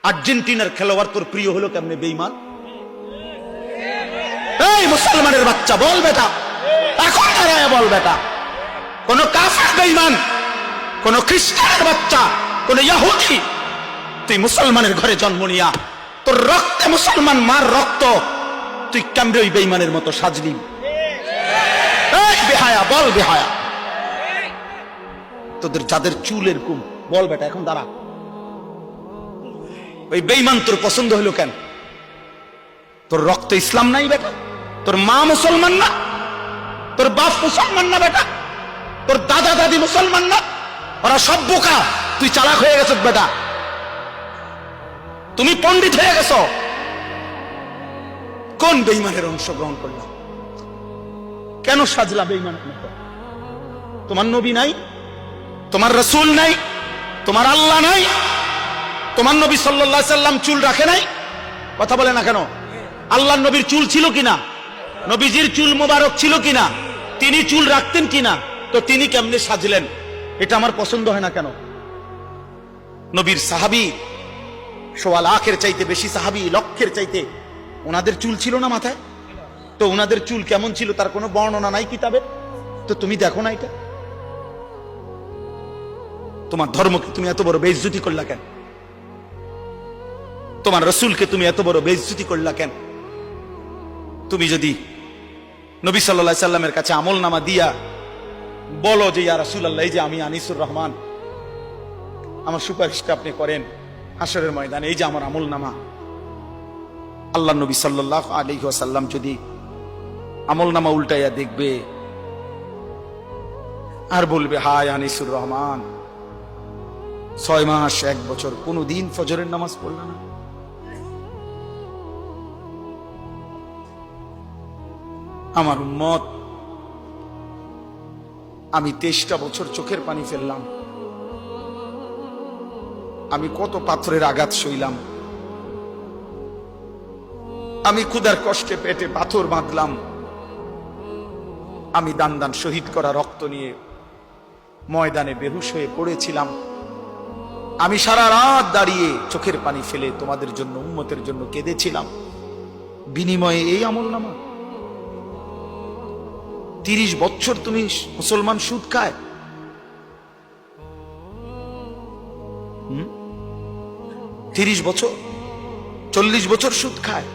আর্জেন্টিনার খেলোয়াড় তোর প্রিয় হলো কেমনে বেঈমান? এই মুসলমানের বাচ্চা বল বেটা, এখন দাঁড়ায় বল বেটা, কোন কাফের বেঈমান, কোন খ্রিস্টানের বাচ্চা, কোন ইহুদি, তুই মুসলমানের ঘরে জন্ম নিয়া তোর রক্তে মুসলমান মার রক্ত, তুই কেমনে ওই বেঈমানের মতো সাজলি? এই বেহায়া বল বেহায়া, তোদের যাদের চুল এরকম বল বেটা, এখন দাঁড়া। ওই বেঈমান তোর পছন্দ হলো কেন? তোর রক্ত ইসলাম নাই বেটা, তোর মা মুসলমান না, তোর বাপ মুসলমান না বেটা, তোর দাদা দাদি মুসলমান না, ওরা সব বোকা, তুই চালাক হয়ে গেছ বেটা, তুমি পণ্ডিত হয়ে গেছ। কোন বেঈমানের অংশগ্রহণ করলাম? কেন সাজলা বেঈমানের মতো? তোমার নবী নাই, তোমার রাসূল নাই, তোমার আল্লাহ নাই, তোমার নবী সাল্লাল্লাহু আলাইহি সাল্লাম চুল রাখে নাই? কথা বলে না কেন? আল্লাহর নবীর চুল ছিল কিনা? নবীজির চুল মোবারক ছিল কিনা? তিনি চুল রাখতেন কিনা? তো তিনি কেমনে সাজলেন? এটা আমার পছন্দ হয় না কেন? নবীর সাহাবী সোয়া লাখের চাইতে বেশি সাহাবী, লক্ষের চাইতে, ওনাদের চুল ছিল না মাথায়? তো ওনাদের চুল কেমন ছিল তার কোনো বর্ণনা নাই কিতাবে? তো তুমি দেখো না এটা? তোমার ধর্মকে তুমি এত বড় বেইজ্জতি করলা কেন? তোমার রাসূলকে তুমি এত বড় বেইজ্জতি করলা কেন? তুমি যদি নবী সাল্লাল্লাহু আলাইহি সাল্লামের কাছে আমলনামা দিয়া বলো যে ইয়া রাসূলুল্লাহ, এই যে আমি আনিসুর রহমান, আমার সুপারিশটা আপনি করেন হাশরের ময়দানে, এই যে আমার আমলনামা, আল্লাহ নবী সাল্লাল্লাহু আলাইহি ওয়াসাল্লাম যদি আমলনামা উল্টাইয়া দেখবে আর বলবে, হায় আনিসুর রহমান 6 মাস 1 বছর কোনদিন ফজরের নামাজ পড়ল না, আমার উম্মত আমি 23টা বছর চোখের পানি ফেললাম, আমি কত পাথরের আঘাত সইলাম, আমি ক্ষুধার কষ্টে পেটে পাথর বাঁধলাম, আমি দান দান শহীদ করা রক্ত নিয়ে ময়দানে বেহুশ হয়ে পড়েছিলাম, আমি সারা রাত দাঁড়িয়ে চোখের পানি ফেলে তোমাদের জন্য উম্মতের জন্য কেঁদেছিলাম, বিনিময়ে এই আমলনামা? 30 বছর তুমি মুসলমান সুদ খায়, 30 বছর 40 বছর সুদ খায়,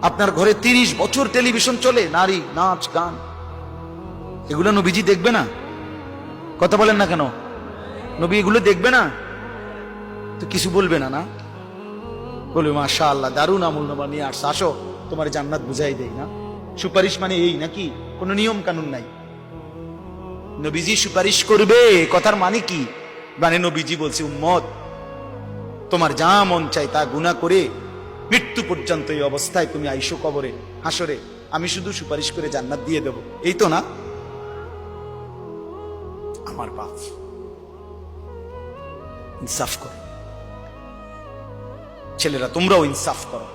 আপনার ঘরে 30 বছর টেলিভিশন চলে, নারী নাচ গান, এগুলো নবীজি দেখবে না? কথা বলেন না কেন? নবী এগুলো দেখবে না? তো কিছু বলবে না? না বলবে মাশাআল্লাহ দারুণ আমলনামা নিয়ে আসছে, আসো তোমার জান্নাত বুঝাই দেই। না সুপারিশ মানে এই নাকি? কোন নিয়ম কানুন নাই। নবীজি সুপারিশ করবে কথার মানে কি? মানে নবীজি বলছে, উম্মত তোমার যা মন চাই তা গুনাহ করে মৃত্যু পর্যন্ত এই অবস্থায় তুমি আইসো কবরে হাসরে, আমি শুধু সুপারিশ করে জান্নাত দিয়ে দেব, এই তো না? আমার বাপ ইনসাফ করো, ছেলেরা তোমরাও ইনসাফ করো।